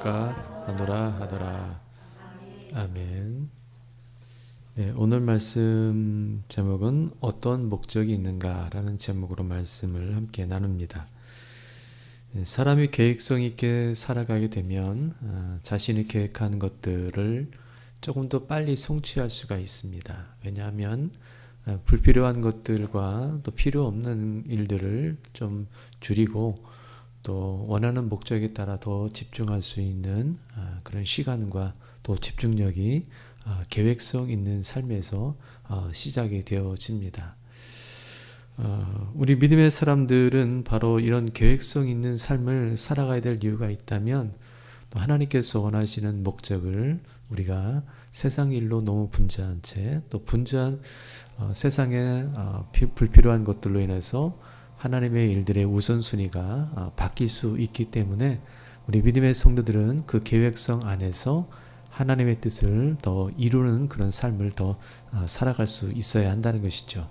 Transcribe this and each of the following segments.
하노라 하더라. 아멘. 네, 오늘 말씀 제목은 어떤 목적이 있는가라는 제목으로 말씀을 함께 나눕니다. 사람이 계획성 있게 살아가게 되면 자신이 계획한 것들을 조금 더 빨리 성취할 수가 있습니다. 왜냐하면 불필요한 것들과 또 필요 없는 일들을 좀 줄이고 또 원하는 목적에 따라 더 집중할 수 있는 그런 시간과 또 집중력이 계획성 있는 삶에서 시작이 되어집니다. 우리 믿음의 사람들은 바로 이런 계획성 있는 삶을 살아가야 될 이유가 있다면 또 하나님께서 원하시는 목적을 우리가 세상 일로 너무 분주한 채 또 분주한 세상에 불필요한 것들로 인해서 하나님의 일들의 우선순위가 바뀔 수 있기 때문에 우리 믿음의 성도들은 그 계획성 안에서 하나님의 뜻을 더 이루는 그런 삶을 더 살아갈 수 있어야 한다는 것이죠.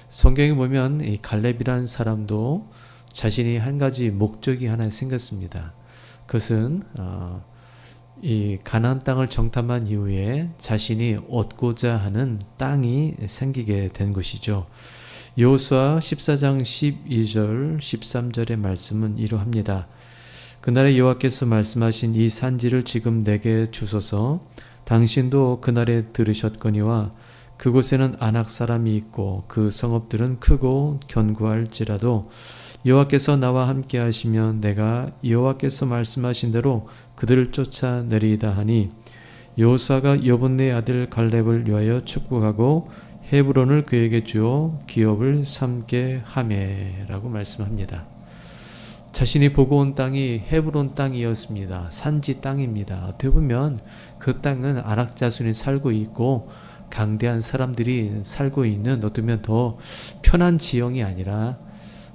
성경에 보면 이 갈렙이라는 사람도 자신이 한 가지 목적이 하나 생겼습니다. 그것은 이 가나안 땅을 정탐한 이후에 자신이 얻고자 하는 땅이 생기게 된 것이죠. 여호수아 14장 12절 13절의 말씀은 이러합니다. 그날에 여호와께서 말씀하신 이 산지를 지금 내게 주소서. 당신도 그날에 들으셨거니와 그곳에는 아낙 사람이 있고 그 성읍들은 크고 견고할지라도 여호와께서 나와 함께 하시면 내가 여호와께서 말씀하신 대로 그들을 쫓아내리이다 하니 여호수아가 여분네 아들 갈렙을 위하여 축복하고 헤브론을 그에게 주어 기업을 삼게 하매라고 말씀합니다. 자신이 보고 온 땅이 헤브론 땅이었습니다. 산지 땅입니다. 어떻게 보면 그 땅은 아낙 자손이 살고 있고 강대한 사람들이 살고 있는 어쩌면 더 편한 지형이 아니라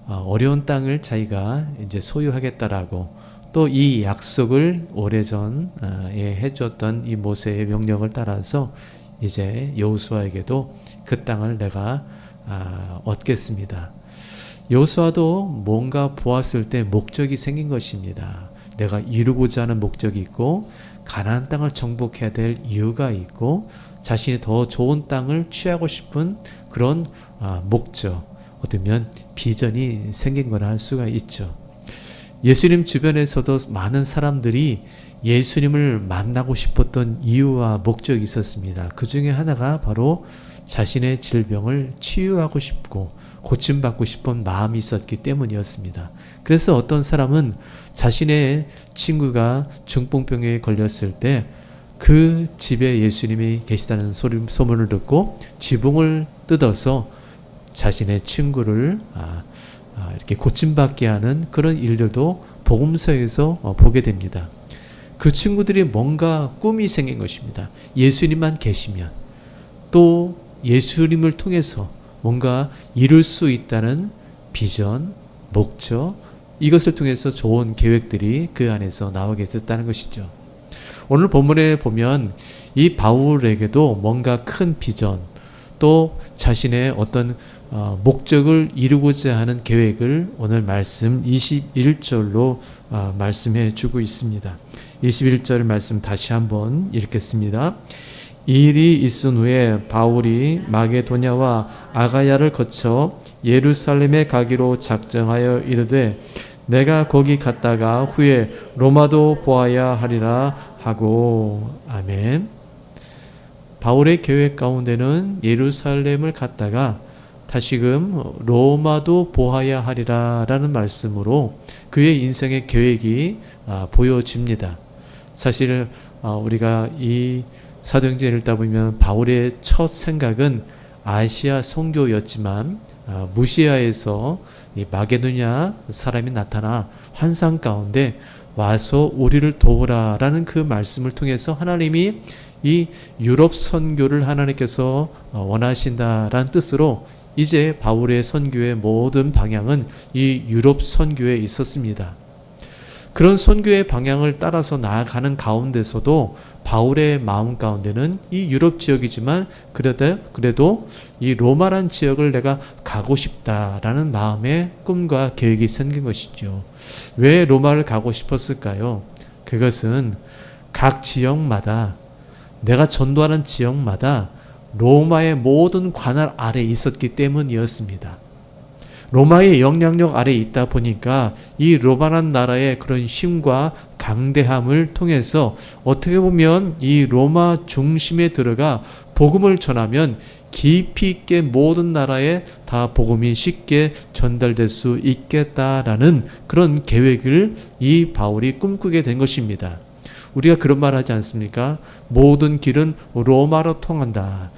어려운 땅을 자기가 이제 소유하겠다라고 또 이 약속을 오래전에 해줬던 이 모세의 명령을 따라서 이제 여호수아에게도 그 땅을 내가 얻겠습니다. 여호수아도 뭔가 보았을 때 목적이 생긴 것입니다. 내가 이루고자 하는 목적이 있고 가나안 땅을 정복해야 될 이유가 있고 자신이 더 좋은 땅을 취하고 싶은 그런 목적, 어쩌면 비전이 생긴 거라 할 수가 있죠. 예수님 주변에서도 많은 사람들이 예수님을 만나고 싶었던 이유와 목적이 있었습니다. 그 중에 하나가 바로 자신의 질병을 치유하고 싶고 고침받고 싶은 마음이 있었기 때문이었습니다. 그래서 어떤 사람은 자신의 친구가 중풍병에 걸렸을 때 그 집에 예수님이 계시다는 소문을 듣고 지붕을 뜯어서 자신의 친구를 이렇게 고침받게 하는 그런 일들도 복음서에서 보게 됩니다. 그 친구들이 뭔가 꿈이 생긴 것입니다. 예수님만 계시면 또 예수님을 통해서 뭔가 이룰 수 있다는 비전, 목적, 이것을 통해서 좋은 계획들이 그 안에서 나오게 됐다는 것이죠. 오늘 본문에 보면 이 바울에게도 뭔가 큰 비전, 또 자신의 어떤 목적을 이루고자 하는 계획을 오늘 말씀 21절로 말씀해 주고 있습니다. 21절 말씀 다시 한번 읽겠습니다. 이 일이 있은 후에 바울이 마게도냐와 아가야를 거쳐 예루살렘에 가기로 작정하여 이르되 내가 거기 갔다가 후에 로마도 보아야 하리라 하고. 아멘. 바울의 계획 가운데는 예루살렘을 갔다가 다시금 로마도 보아야 하리라 라는 말씀으로 그의 인생의 계획이 보여집니다. 사실 우리가 이 사도행전을 읽다 보면 바울의 첫 생각은 아시아 선교였지만 무시아에서 이 마게도냐 사람이 나타나 환상 가운데 와서 우리를 도우라 라는 그 말씀을 통해서 하나님이 이 유럽 선교를 하나님께서 원하신다라는 뜻으로 이제 바울의 선교의 모든 방향은 이 유럽 선교에 있었습니다. 그런 선교의 방향을 따라서 나아가는 가운데서도 바울의 마음 가운데는 이 유럽 지역이지만 그래도 이 로마란 지역을 내가 가고 싶다라는 마음의 꿈과 계획이 생긴 것이죠. 왜 로마를 가고 싶었을까요? 그것은 각 지역마다, 내가 전도하는 지역마다 로마의 모든 관할 아래에 있었기 때문이었습니다. 로마의 영향력 아래에 있다 보니까 이 로마란 나라의 그런 힘과 강대함을 통해서 어떻게 보면 이 로마 중심에 들어가 복음을 전하면 깊이 있게 모든 나라에 다 복음이 쉽게 전달될 수 있겠다라는 그런 계획을 이 바울이 꿈꾸게 된 것입니다. 우리가 그런 말 하지 않습니까? 모든 길은 로마로 통한다.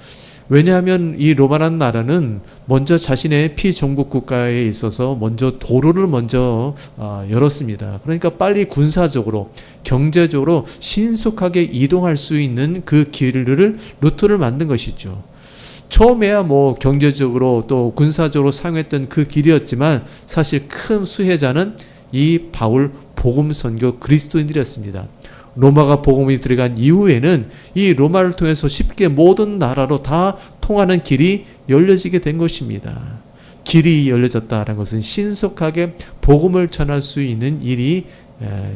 왜냐하면 이 로마라는 나라는 먼저 자신의 피종국 국가에 있어서 먼저 도로를 먼저 열었습니다. 그러니까 빨리 군사적으로, 경제적으로 신속하게 이동할 수 있는 그 길을, 루트를 만든 것이죠. 처음에야 뭐 경제적으로 또 군사적으로 사용했던 그 길이었지만 사실 큰 수혜자는 이 바울 복음 선교 그리스도인들이었습니다. 로마가 복음이 들어간 이후에는 이 로마를 통해서 쉽게 모든 나라로 다 통하는 길이 열려지게 된 것입니다. 길이 열려졌다는 것은 신속하게 복음을 전할 수 있는 일이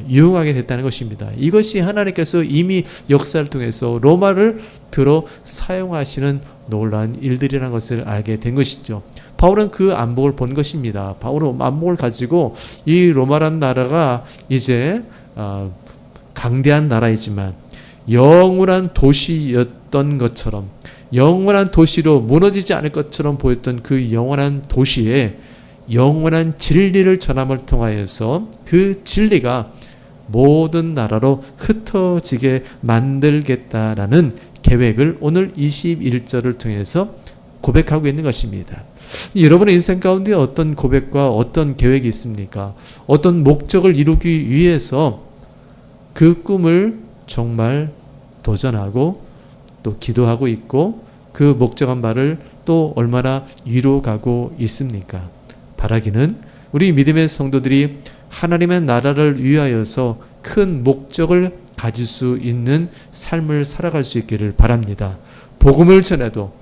유용하게 됐다는 것입니다. 이것이 하나님께서 이미 역사를 통해서 로마를 들어 사용하시는 놀라운 일들이라는 것을 알게 된 것이죠. 바울은 그 안목을 본 것입니다. 바울은 안목을 가지고 이 로마라는 나라가 이제 강대한 나라이지만 영원한 도시였던 것처럼, 영원한 도시로 무너지지 않을 것처럼 보였던 그 영원한 도시에 영원한 진리를 전함을 통하여서 그 진리가 모든 나라로 흩어지게 만들겠다라는 계획을 오늘 21절을 통해서 고백하고 있는 것입니다. 여러분의 인생 가운데 어떤 고백과 어떤 계획이 있습니까? 어떤 목적을 이루기 위해서 그 꿈을 정말 도전하고 또 기도하고 있고 그 목적한 바를 또 얼마나 이루어가고 있습니까? 바라기는 우리 믿음의 성도들이 하나님의 나라를 위하여서 큰 목적을 가질 수 있는 삶을 살아갈 수 있기를 바랍니다. 복음을 전해도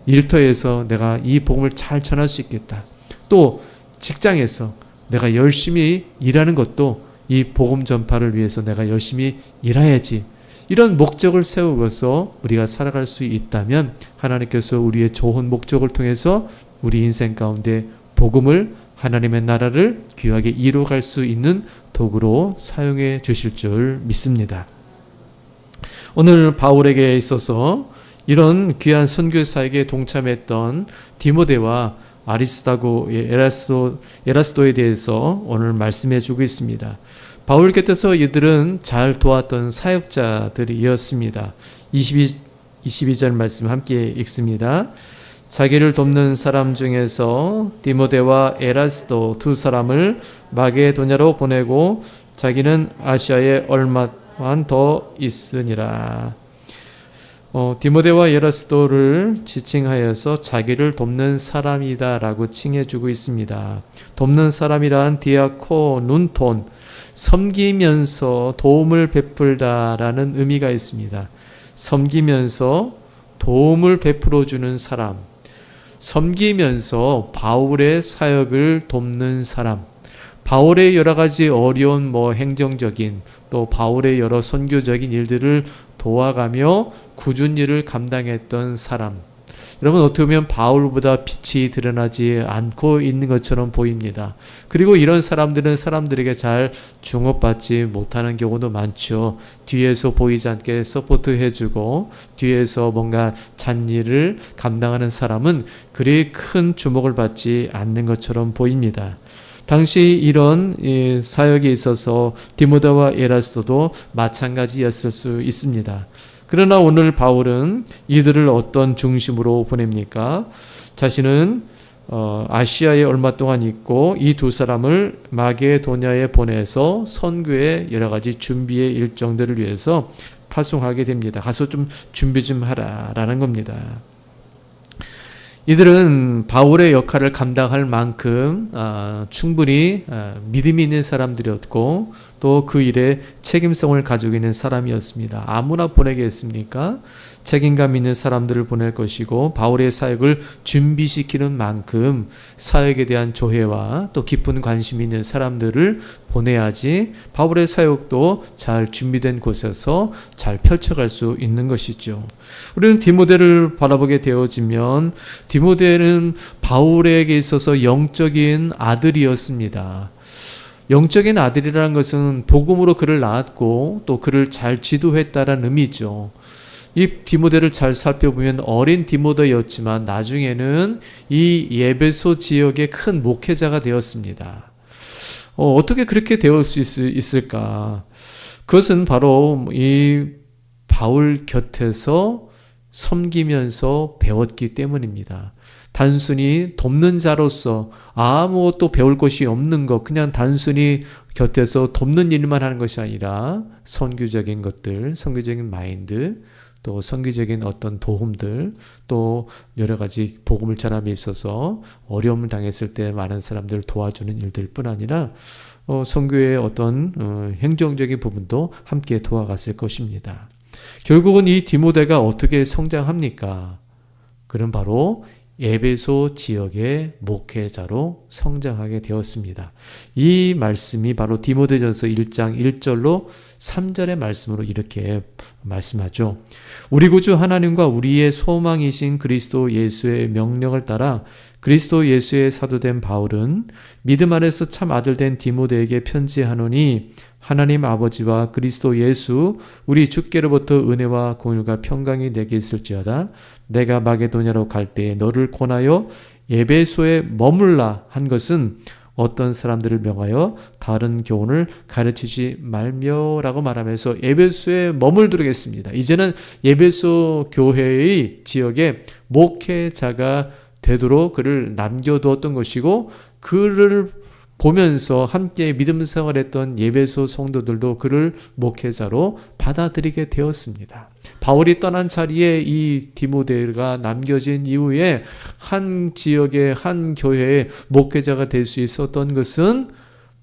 일터에서 내가 이 복음을 잘 전할 수 있겠다. 또 직장에서 내가 열심히 일하는 것도 이 복음 전파를 위해서 내가 열심히 일해야지. 이런 목적을 세우고서 우리가 살아갈 수 있다면 하나님께서 우리의 좋은 목적을 통해서 우리 인생 가운데 복음을, 하나님의 나라를 귀하게 이루어갈 수 있는 도구로 사용해 주실 줄 믿습니다. 오늘 바울에게 있어서 이런 귀한 선교사에게 동참했던 디모데와 아리스다고 에라스도에 대해서 오늘 말씀해 주고 있습니다. 바울 곁에서 이들은 잘 도왔던 사역자들이었습니다. 22절 말씀 함께 읽습니다. 자기를 돕는 사람 중에서 디모데와 에라스도 두 사람을 마게도냐로 보내고 자기는 아시아에 얼마만 더 있으니라. 디모데와 에라스도를 지칭하여서 자기를 돕는 사람이다라고 칭해주고 있습니다. 돕는 사람이란 디아코눈톤, 섬기면서 도움을 베풀다라는 의미가 있습니다. 섬기면서 도움을 베풀어주는 사람, 섬기면서 바울의 사역을 돕는 사람, 바울의 여러 가지 어려운 행정적인 또 바울의 여러 선교적인 일들을 도와가며 굳은 일을 감당했던 사람. 여러분 어떻게 보면 바울보다 빛이 드러나지 않고 있는 것처럼 보입니다. 그리고 이런 사람들은 사람들에게 잘 중업받지 못하는 경우도 많죠. 뒤에서 보이지 않게 서포트해주고 뒤에서 뭔가 잔일을 감당하는 사람은 그리 큰 주목을 받지 않는 것처럼 보입니다. 당시 이런 사역에 있어서 디모데와 에라스도도 마찬가지였을 수 있습니다. 그러나 오늘 바울은 이들을 어떤 중심으로 보냅니까? 자신은 아시아에 얼마 동안 있고 이 두 사람을 마게도냐에 보내서 선교의 여러 가지 준비의 일정들을 위해서 파송하게 됩니다. 가서 좀 준비 좀 하라라는 겁니다. 이들은 바울의 역할을 감당할 만큼 충분히 믿음이 있는 사람들이었고 또 그 일에 책임성을 가지고 있는 사람이었습니다. 아무나 보내겠습니까? 책임감 있는 사람들을 보낼 것이고 바울의 사역을 준비시키는 만큼 사역에 대한 조회와 또 깊은 관심 있는 사람들을 보내야지 바울의 사역도 잘 준비된 곳에서 잘 펼쳐갈 수 있는 것이죠. 우리는 디모데를 바라보게 되어지면 디모데는 바울에게 있어서 영적인 아들이었습니다. 영적인 아들이라는 것은 복음으로 그를 낳았고 또 그를 잘 지도했다라는 의미죠. 이 디모데를 잘 살펴보면 어린 디모데였지만 나중에는 이 에베소 지역의 큰 목회자가 되었습니다. 어떻게 그렇게 되을 수 있을까? 그것은 바로 이 바울 곁에서 섬기면서 배웠기 때문입니다. 단순히 돕는 자로서 아무것도 배울 것이 없는 것, 그냥 단순히 곁에서 돕는 일만 하는 것이 아니라 선교적인 것들, 선교적인 마인드, 또 선교적인 어떤 도움들, 또 여러 가지 복음을 전함에 있어서 어려움을 당했을 때 많은 사람들을 도와주는 일들 뿐 아니라 선교의 어떤 행정적인 부분도 함께 도와갔을 것입니다. 결국은 이 디모데가 어떻게 성장합니까? 그는 바로 에베소 지역의 목회자로 성장하게 되었습니다. 이 말씀이 바로 디모데전서 1장 1절로 3절의 말씀으로 이렇게 말씀하죠. 우리 구주 하나님과 우리의 소망이신 그리스도 예수의 명령을 따라 그리스도 예수의 사도된 바울은 믿음 안에서 참 아들된 디모데에게 편지하노니 하나님 아버지와 그리스도 예수 우리 주께로부터 은혜와 공율과 평강이 내게 있을지어다. 내가 마게도냐로 갈 때에 너를 권하여 에베소에 머물라 한 것은 어떤 사람들을 명하여 다른 교훈을 가르치지 말며라고 말하면서 에베소에 머물도록 이제는 에베소 교회의 지역에 목회자가 되도록 그를 남겨두었던 것이고 그를 보면서 함께 믿음 생활했던 에베소 성도들도 그를 목회자로 받아들이게 되었습니다. 바울이 떠난 자리에 이 디모데가 남겨진 이후에 한 지역의 한 교회의 목회자가 될 수 있었던 것은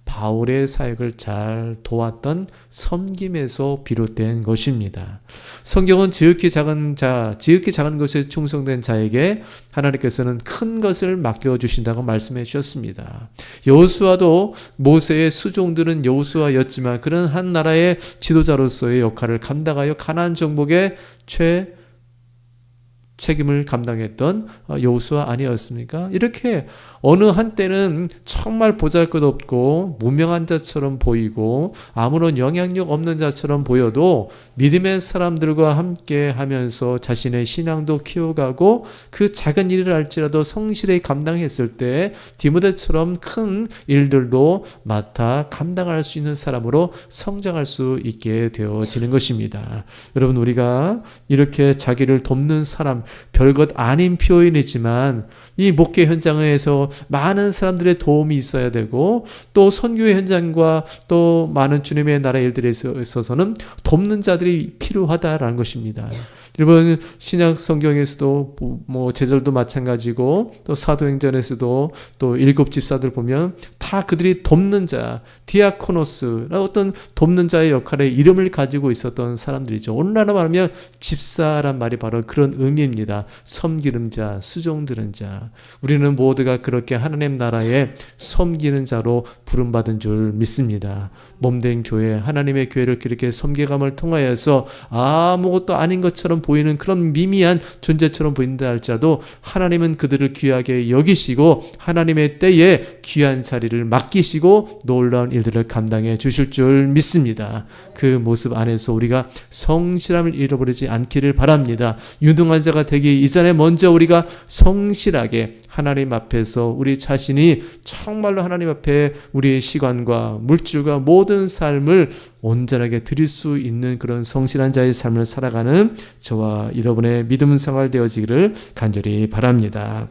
바울의 사역을 잘 도왔던 섬김에서 비롯된 것입니다. 성경은 지극히 작은 것에 충성된 자에게 하나님께서는 큰 것을 맡겨주신다고 말씀해 주셨습니다. 여호수아도 모세의 수종들은 여호수아였지만 그는 한 나라의 지도자로서의 역할을 감당하여 가나안 정복의 책임을 감당했던 여호수아 아니었습니까? 이렇게 어느 한때는 정말 보잘것없고 무명한 자처럼 보이고 아무런 영향력 없는 자처럼 보여도 믿음의 사람들과 함께 하면서 자신의 신앙도 키워가고 그 작은 일을 할지라도 성실히 감당했을 때 디모데처럼 큰 일들도 맡아 감당할 수 있는 사람으로 성장할 수 있게 되어지는 것입니다. 여러분, 우리가 이렇게 자기를 돕는 사람, 별것 아닌 표현이지만 이 목회 현장에서 많은 사람들의 도움이 있어야 되고 또 선교의 현장과 또 많은 주님의 나라 일들에 있어서는 돕는 자들이 필요하다라는 것입니다. 여러분, 신약 성경에서도 뭐 제자들도 마찬가지고 또 사도행전에서도 또 7 집사들 보면 다 그들이 돕는 자, 디아코노스, 어떤 돕는 자의 역할의 이름을 가지고 있었던 사람들이죠. 오늘날로 말하면 집사란 말이 바로 그런 의미입니다. 섬기는 자, 수종드는 자. 우리는 모두가 그렇게 하나님 나라에 섬기는 자로 부름받은 줄 믿습니다. 몸된 교회, 하나님의 교회를 그렇게 섬겨감을 통하여서 아무것도 아닌 것처럼 보이는 그런 미미한 존재처럼 보인다 할지라도 하나님은 그들을 귀하게 여기시고 하나님의 때에 귀한 자리를 맡기시고 놀라운 일들을 감당해 주실 줄 믿습니다. 그 모습 안에서 우리가 성실함을 잃어버리지 않기를 바랍니다. 유능한 자가 되기 이전에 먼저 우리가 성실하게 하나님 앞에서 우리 자신이 정말로 하나님 앞에 우리의 시간과 물질과 모든 삶을 온전하게 드릴 수 있는 그런 성실한 자의 삶을 살아가는 저와 여러분의 믿음 생활 되어지기를 간절히 바랍니다.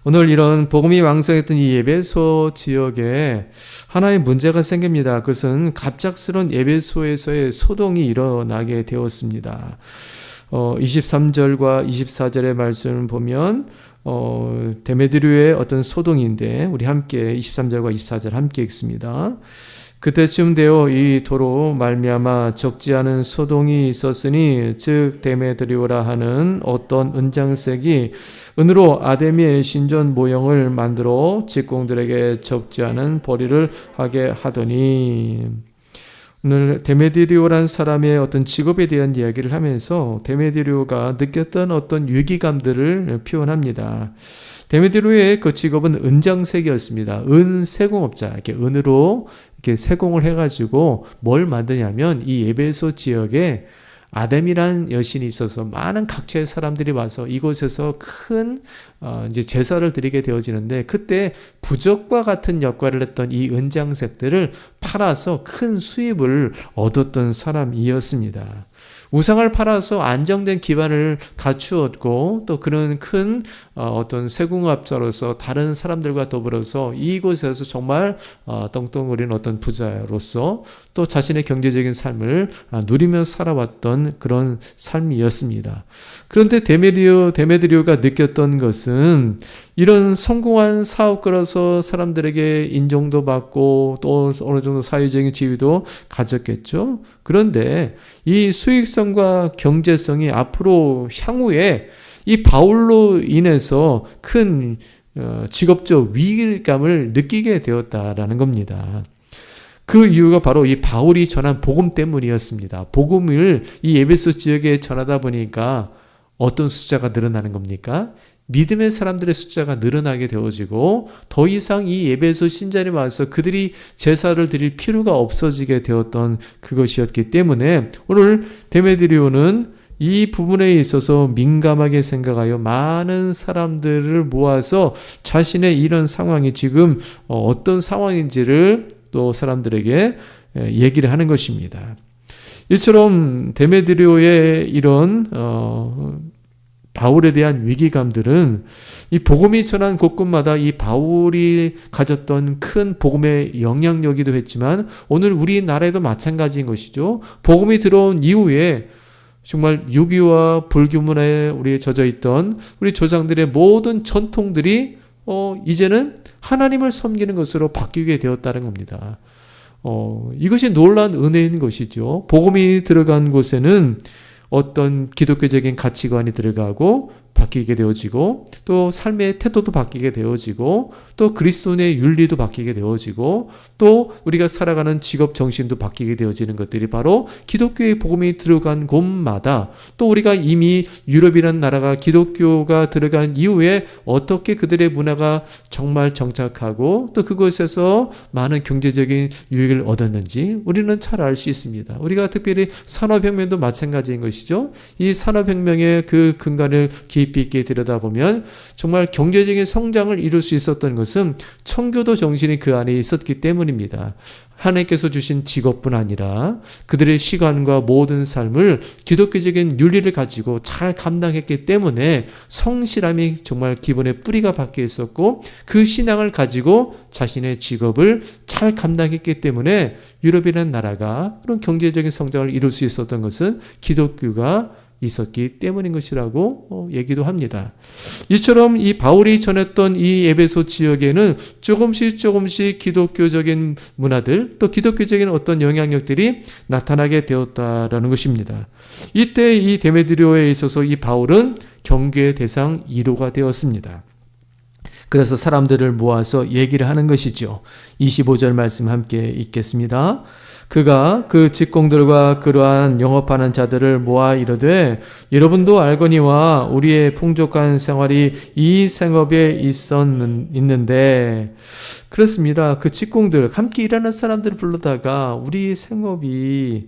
오늘 이런 복음이 왕성했던 이 에베소 지역에 하나의 문제가 생깁니다. 그것은 갑작스러운 에베소에서의 소동이 일어나게 되었습니다. 23절과 24절의 말씀을 보면 데메드류의 어떤 소동인데 우리 함께 23절과 24절 함께 읽습니다. 그때쯤 되어 이 도로 말미암아 적지 않은 소동이 있었으니 즉 데메드리오라 하는 어떤 은장색이 은으로 아데미의 신전 모형을 만들어 직공들에게 적지 않은 벌이를 하게 하더니. 오늘 데메드리오란 사람의 어떤 직업에 대한 이야기를 하면서 데메드리오가 느꼈던 어떤 위기감들을 표현합니다. 데메드리오의 그 직업은 은장색이었습니다. 은 세공업자, 이렇게 은으로 이렇게 세공을 해가지고 뭘 만드냐면 이 에베소 지역에 아뎀이라는 여신이 있어서 많은 각처의 사람들이 와서 이곳에서 큰 이제 제사를 드리게 되어지는데, 그때 부적과 같은 역할을 했던 이 은장색들을 팔아서 큰 수입을 얻었던 사람이었습니다. 우상을 팔아서 안정된 기반을 갖추었고, 또 그런 큰 어떤 세공업자로서 다른 사람들과 더불어서 이곳에서 정말 떵떵거리는 어떤 부자로서 또 자신의 경제적인 삶을 누리며 살아왔던 그런 삶이었습니다. 그런데 데메드리오가 느꼈던 것은 이런 성공한 사업가로서 사람들에게 인정도 받고 또 어느 정도 사회적인 지위도 가졌겠죠. 그런데 이 수익성과 경제성이 앞으로 향후에 이 바울로 인해서 큰 직업적 위기감을 느끼게 되었다라는 겁니다. 그 이유가 바로 이 바울이 전한 복음 때문이었습니다. 복음을 이 에베소 지역에 전하다 보니까 어떤 숫자가 늘어나는 겁니까? 믿음의 사람들의 숫자가 늘어나게 되어지고 더 이상 이 에베소 신자에 와서 그들이 제사를 드릴 필요가 없어지게 되었던 그것이었기 때문에 오늘 데메드리오는 이 부분에 있어서 민감하게 생각하여 많은 사람들을 모아서 자신의 이런 상황이 지금 어떤 상황인지를 또 사람들에게 얘기를 하는 것입니다. 이처럼 데메드리오의 이런 바울에 대한 위기감들은 이 복음이 전한 곳곳마다 이 바울이 가졌던 큰 복음의 영향력이기도 했지만 오늘 우리나라에도 마찬가지인 것이죠. 복음이 들어온 이후에 정말 유교와 불교 문화에 우리 젖어 있던 우리 조상들의 모든 전통들이 이제는 하나님을 섬기는 것으로 바뀌게 되었다는 겁니다. 이것이 놀라운 은혜인 것이죠. 복음이 들어간 곳에는 어떤 기독교적인 가치관이 들어가고 바뀌게 되어지고 또 삶의 태도도 바뀌게 되어지고 또 그리스도인의 윤리도 바뀌게 되어지고 또 우리가 살아가는 직업 정신도 바뀌게 되어지는 것들이 바로 기독교의 복음이 들어간 곳마다 또 우리가 이미 유럽이라는 나라가 기독교가 들어간 이후에 어떻게 그들의 문화가 정말 정착하고 또 그곳에서 많은 경제적인 유익을 얻었는지 우리는 잘 알 수 있습니다. 우리가 특별히 산업혁명도 마찬가지인 것이죠. 이 산업혁명의 그 근간을 깊이 있게 들여다보면 정말 경제적인 성장을 이룰 수 있었던 것은 청교도 정신이 그 안에 있었기 때문입니다. 하나님께서 주신 직업뿐 아니라 그들의 시간과 모든 삶을 기독교적인 윤리를 가지고 잘 감당했기 때문에 성실함이 정말 기본의 뿌리가 박혀 있었고 그 신앙을 가지고 자신의 직업을 잘 감당했기 때문에 유럽이라는 나라가 그런 경제적인 성장을 이룰 수 있었던 것은 기독교가 있었기 때문인 것이라고 얘기도 합니다. 이처럼 이 바울이 전했던 이 에베소 지역에는 조금씩 기독교적인 문화들 또 기독교적인 어떤 영향력들이 나타나게 되었다라는 것입니다. 이때 이 데메드리오에 있어서 이 바울은 경계의 대상 1호가 되었습니다. 그래서 사람들을 모아서 얘기를 하는 것이죠. 25절 말씀 함께 읽겠습니다. 그가 그 직공들과 그러한 영업하는 자들을 모아 이르되 여러분도 알거니와 우리의 풍족한 생활이 이 생업에 있는데 그렇습니다. 그 직공들 함께 일하는 사람들을 불러다가 우리 생업이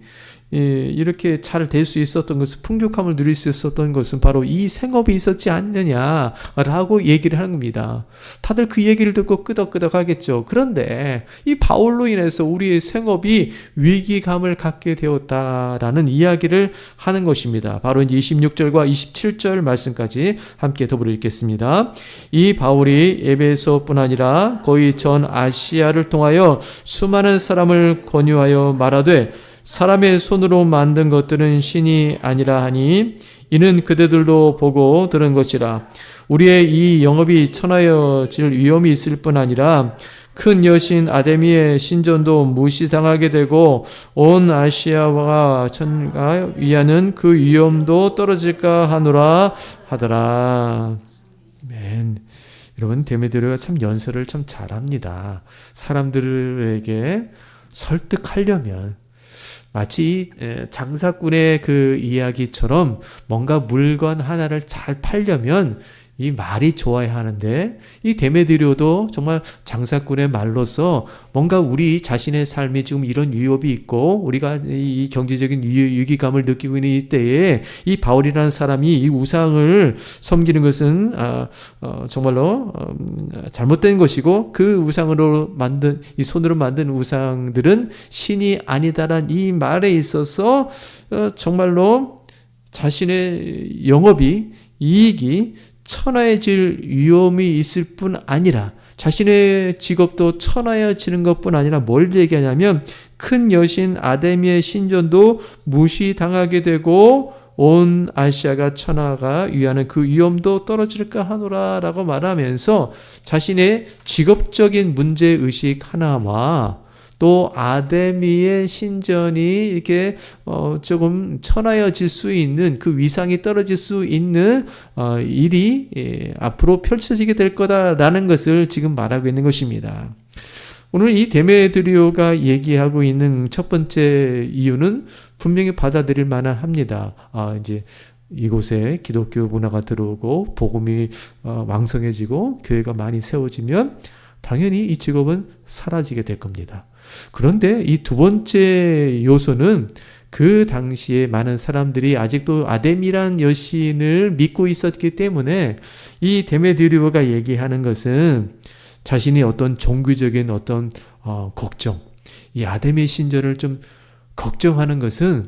이렇게 잘 될 수 있었던 것은 풍족함을 누릴 수 있었던 것은 바로 이 생업이 있었지 않느냐라고 얘기를 하는 겁니다. 다들 그 얘기를 듣고 끄덕끄덕 하겠죠. 그런데 이 바울로 인해서 우리의 생업이 위기감을 갖게 되었다라는 이야기를 하는 것입니다. 바로 이제 26절과 27절 말씀까지 함께 더불어 읽겠습니다. 이 바울이 에베소뿐 아니라 거의 전 아시아를 통하여 수많은 사람을 권유하여 말하되 사람의 손으로 만든 것들은 신이 아니라 하니 이는 그대들도 보고 들은 것이라. 우리의 이 영업이 천하여질 위험이 있을 뿐 아니라 큰 여신 아데미의 신전도 무시당하게 되고 온 아시아와 천가 위하는 그 위엄도 떨어질까 하노라 하더라. 아멘. 여러분, 데메드리오가 참 연설을 참 잘합니다. 사람들에게 설득하려면 마치 장사꾼의 그 이야기처럼 뭔가 물건 하나를 잘 팔려면 이 말이 좋아야 하는데, 이 데메드리오도 정말 장사꾼의 말로서 뭔가 우리 자신의 삶이 지금 이런 위협이 있고 우리가 이 경제적인 위기감을 느끼고 있는 이때에 이 바울이라는 사람이 이 우상을 섬기는 것은 정말로 잘못된 것이고, 그 우상으로 만든 이 손으로 만든 우상들은 신이 아니다라는 이 말에 있어서 정말로 자신의 영업이, 이익이 천하해질 위험이 있을 뿐 아니라 자신의 직업도 천하해지는 것뿐 아니라 뭘 얘기하냐면 큰 여신 아데미의 신전도 무시당하게 되고 온 아시아가 천하가 위하는 그 위험도 떨어질까 하노라 라고 말하면서 자신의 직업적인 문제의식 하나와 또 아데미의 신전이 이렇게 조금 천하여질 수 있는, 그 위상이 떨어질 수 있는 일이 앞으로 펼쳐지게 될 거다라는 것을 지금 말하고 있는 것입니다. 오늘 이 데메드리오가 얘기하고 있는 첫 번째 이유는 분명히 받아들일 만합니다. 이제 이곳에 기독교 문화가 들어오고 복음이 왕성해지고 교회가 많이 세워지면 당연히 이 직업은 사라지게 될 겁니다. 그런데 이 두 번째 요소는 그 당시에 많은 사람들이 아직도 아데미란 여신을 믿고 있었기 때문에 이 데메드리오가 얘기하는 것은 자신이 어떤 종교적인 어떤 걱정, 이 아데미 신전을 좀 걱정하는 것은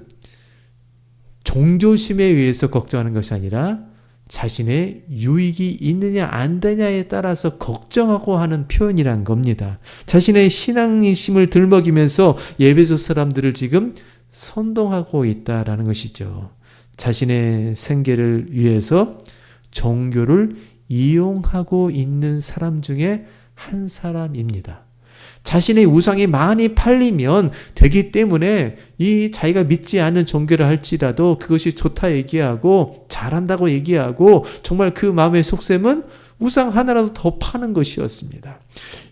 종교심에 의해서 걱정하는 것이 아니라 자신의 유익이 있느냐 안 되냐에 따라서 걱정하고 하는 표현이란 겁니다. 자신의 신앙심을 들먹이면서 에베소 사람들을 지금 선동하고 있다라는 것이죠. 자신의 생계를 위해서 종교를 이용하고 있는 사람 중에 한 사람입니다. 자신의 우상이 많이 팔리면 되기 때문에 이 자기가 믿지 않는 종교를 할지라도 그것이 좋다 얘기하고 잘한다고 얘기하고 정말 그 마음의 속셈은 우상 하나라도 더 파는 것이었습니다.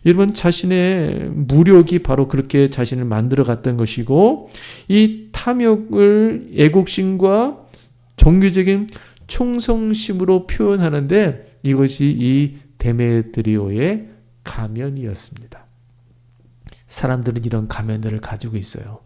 여러분, 자신의 무력이 바로 그렇게 자신을 만들어 갔던 것이고, 이 탐욕을 애국심과 종교적인 충성심으로 표현하는데 이것이 이 데메드리오의 가면이었습니다. 사람들은 이런 가면들을 가지고 있어요.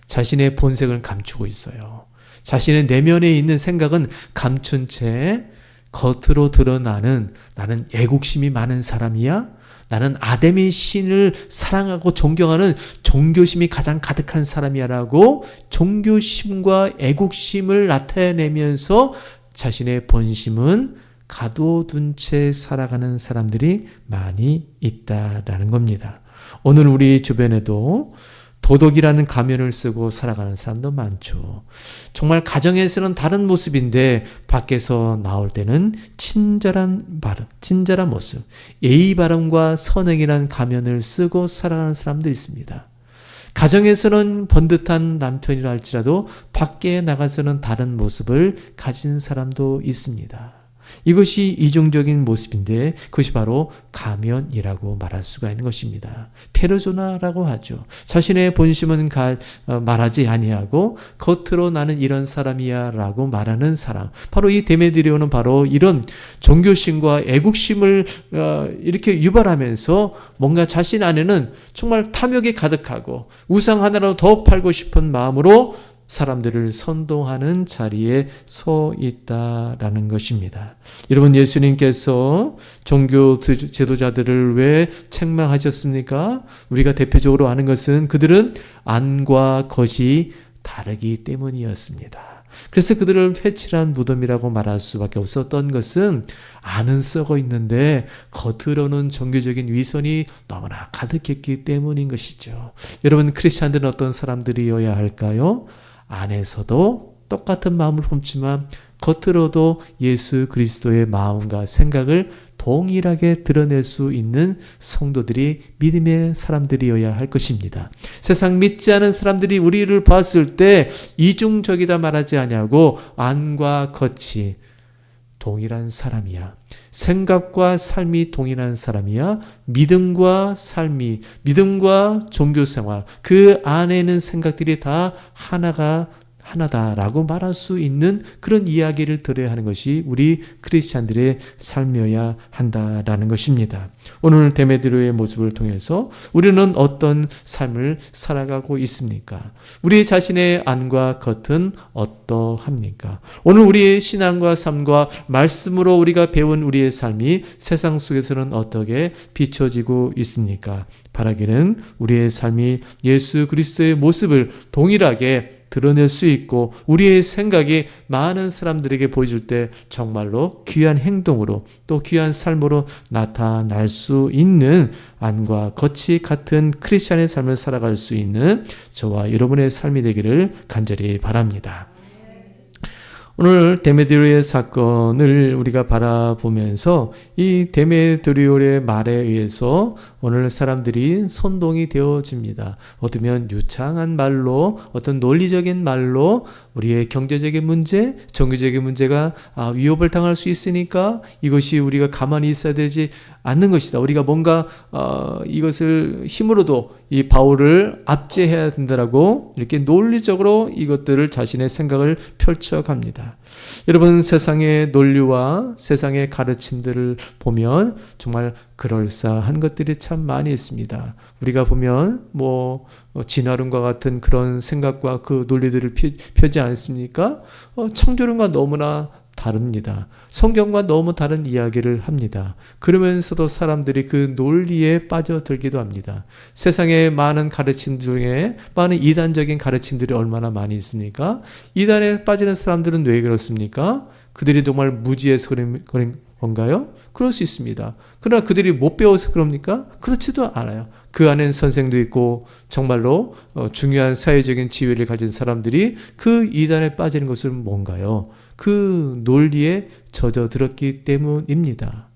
자신의 본색을 감추고 있어요. 자신의 내면에 있는 생각은 감춘 채 겉으로 드러나는, 나는 애국심이 많은 사람이야? 나는 아데미 신을 사랑하고 존경하는 종교심이 가장 가득한 사람이야 라고 종교심과 애국심을 나타내면서 자신의 본심은 가둬둔 채 살아가는 사람들이 많이 있다라는 겁니다. 오늘 우리 주변에도 도덕이라는 가면을 쓰고 살아가는 사람도 많죠. 정말 가정에서는 다른 모습인데 밖에서 나올 때는 친절한 발음, 친절한 모습, 예의 바름과 선행이라는 가면을 쓰고 살아가는 사람도 있습니다. 가정에서는 번듯한 남편이라 할지라도 밖에 나가서는 다른 모습을 가진 사람도 있습니다. 이것이 이중적인 모습인데 그것이 바로 가면이라고 말할 수가 있는 것입니다. 페르소나라고 하죠. 자신의 본심은 말하지 아니하고 겉으로 나는 이런 사람이야 라고 말하는 사람. 바로 이 데메드리오는 바로 이런 종교심과 애국심을 이렇게 유발하면서 뭔가 자신 안에는 정말 탐욕이 가득하고 우상 하나라도 더 팔고 싶은 마음으로 사람들을 선동하는 자리에 서 있다라는 것입니다. 여러분, 예수님께서 종교 지도자들을 왜 책망하셨습니까? 우리가 대표적으로 아는 것은 그들은 안과 겉이 다르기 때문이었습니다. 그래서 그들을 회칠한 무덤이라고 말할 수밖에 없었던 것은 안은 썩어 있는데 겉으로는 종교적인 위선이 너무나 가득했기 때문인 것이죠. 여러분, 크리스찬들은 어떤 사람들이어야 할까요? 안에서도 똑같은 마음을 품지만 겉으로도 예수 그리스도의 마음과 생각을 동일하게 드러낼 수 있는 성도들이 믿음의 사람들이어야 할 것입니다. 세상 믿지 않은 사람들이 우리를 봤을 때 이중적이다 말하지 아니하고 안과 겉이 동일한 사람이야. 생각과 삶이 동일한 사람이야. 믿음과 삶이, 믿음과 종교생활, 그 안에 있는 생각들이 다 하나다라고 말할 수 있는 그런 이야기를 들어야 하는 것이 우리 크리스찬들의 삶이어야 한다라는 것입니다. 오늘 데메드로의 모습을 통해서 우리는 어떤 삶을 살아가고 있습니까? 우리 자신의 안과 겉은 어떠합니까? 오늘 우리의 신앙과 삶과 말씀으로 우리가 배운 우리의 삶이 세상 속에서는 어떻게 비춰지고 있습니까? 바라기는 우리의 삶이 예수 그리스도의 모습을 동일하게 드러낼 수 있고 우리의 생각이 많은 사람들에게 보여줄 때 정말로 귀한 행동으로 또 귀한 삶으로 나타날 수 있는 안과 겉이 같은 크리스찬의 삶을 살아갈 수 있는 저와 여러분의 삶이 되기를 간절히 바랍니다. 오늘 데메드리오의 사건을 우리가 바라보면서 이 데메드리오의 말에 의해서 오늘 사람들이 선동이 되어집니다. 어쩌면 유창한 말로, 어떤 논리적인 말로 우리의 경제적인 문제, 종교적인 문제가 위협을 당할 수 있으니까 이것이 우리가 가만히 있어야 되지 않는 것이다. 우리가 뭔가 이것을 힘으로도 이 바울을 압제해야 된다라고 이렇게 논리적으로 이것들을 자신의 생각을 펼쳐갑니다. 여러분, 세상의 논리와 세상의 가르침들을 보면 정말 그럴싸한 것들이 참 많이 있습니다. 우리가 보면 진화론과 같은 그런 생각과 그 논리들을 펴지 않습니까? 창조론과 너무나 다릅니다. 성경과 너무 다른 이야기를 합니다. 그러면서도 사람들이 그 논리에 빠져들기도 합니다. 세상의 많은 가르침 중에 많은 이단적인 가르침들이 얼마나 많이 있습니까? 이단에 빠지는 사람들은 왜 그렇습니까? 그들이 정말 무지해서 그런 건가요? 그럴 수 있습니다. 그러나 그들이 못 배워서 그럽니까? 그렇지도 않아요. 그 안엔 선생도 있고 정말로 중요한 사회적인 지위를 가진 사람들이 그 이단에 빠지는 것은 뭔가요? 그 논리에 젖어들었기 때문입니다.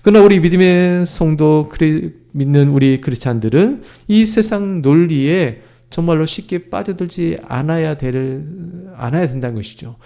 그러나 우리 믿음의 성도 믿는 우리 크리스찬들은 이 세상 논리에 정말로 쉽게 빠져들지 않아야 된다는 것이죠.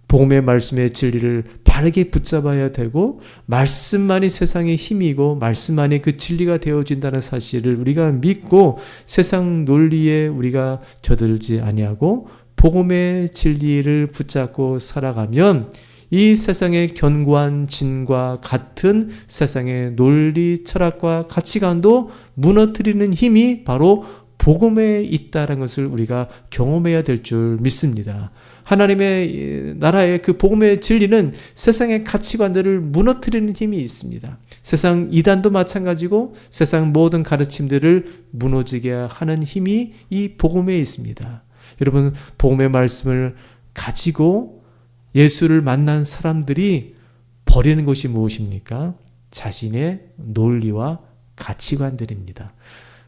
복음의 말씀의 진리를 바르게 붙잡아야 되고 말씀만이 세상의 힘이고 말씀만이 그 진리가 되어진다는 사실을 우리가 믿고 세상 논리에 우리가 젖들지 아니하고 복음의 진리를 붙잡고 살아가면 이 세상의 견고한 진과 같은 세상의 논리, 철학과 가치관도 무너뜨리는 힘이 바로 복음에 있다는 것을 우리가 경험해야 될 줄 믿습니다. 하나님의 나라의 그 복음의 진리는 세상의 가치관들을 무너뜨리는 힘이 있습니다. 세상 이단도 마찬가지고 세상 모든 가르침들을 무너지게 하는 힘이 이 복음에 있습니다. 여러분, 복음의 말씀을 가지고 예수를 만난 사람들이 버리는 것이 무엇입니까? 자신의 논리와 가치관들입니다.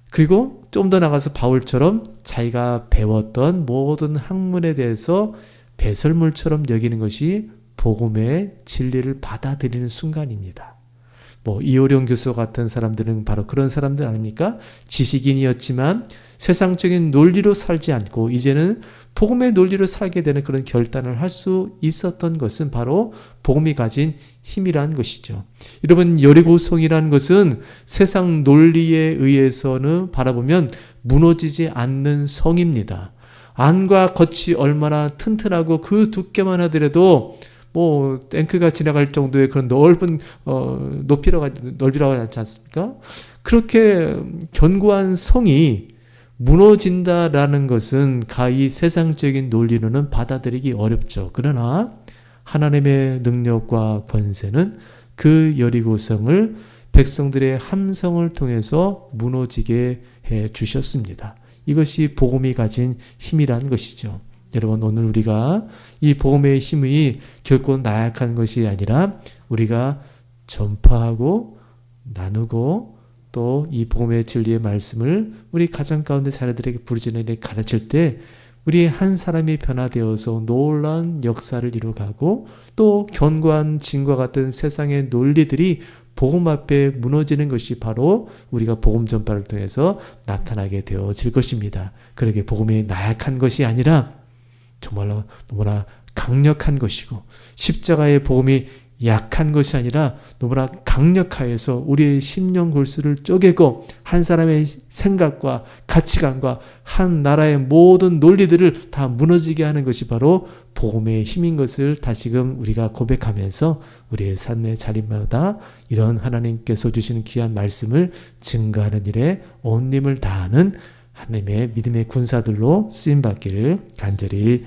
그리고 좀 더 나가서 바울처럼 자기가 배웠던 모든 학문에 대해서 배설물처럼 여기는 것이 복음의 진리를 받아들이는 순간입니다. 이호령 교수 같은 사람들은 바로 그런 사람들 아닙니까? 지식인이었지만 세상적인 논리로 살지 않고 이제는 복음의 논리로 살게 되는 그런 결단을 할 수 있었던 것은 바로 복음이 가진 힘이란 것이죠. 여러분, 여리고성이라는 것은 세상 논리에 의해서는 바라보면 무너지지 않는 성입니다. 안과 겉이 얼마나 튼튼하고 그 두께만 하더라도 탱크가 지나갈 정도의 그런 넓은 넓이라고 하지 않습니까? 그렇게 견고한 성이 무너진다라는 것은 가히 세상적인 논리로는 받아들이기 어렵죠. 그러나 하나님의 능력과 권세는 그 여리고성을 백성들의 함성을 통해서 무너지게 해 주셨습니다. 이것이 복음이 가진 힘이라는 것이죠. 여러분, 오늘 우리가 이 복음의 힘이 결코 나약한 것이 아니라 우리가 전파하고 나누고 또 이 복음의 진리의 말씀을 우리 가정 가운데 자녀들에게 부르짖는 가르칠 때 우리 한 사람이 변화되어서 놀라운 역사를 이루어가고 또 견고한 진과 같은 세상의 논리들이 복음 앞에 무너지는 것이 바로 우리가 복음 전파를 통해서 나타나게 되어질 것입니다. 그러게 복음이 나약한 것이 아니라 정말로 너무나 강력한 것이고, 십자가의 복음이 약한 것이 아니라 너무나 강력하여서 우리의 심령 골수를 쪼개고 한 사람의 생각과 가치관과 한 나라의 모든 논리들을 다 무너지게 하는 것이 바로 복음의 힘인 것을 다시금 우리가 고백하면서 우리의 삶의 자리마다 이런 하나님께서 주시는 귀한 말씀을 증거하는 일에 온 힘을 다하는 하나님의 믿음의 군사들로 쓰임받기를 간절히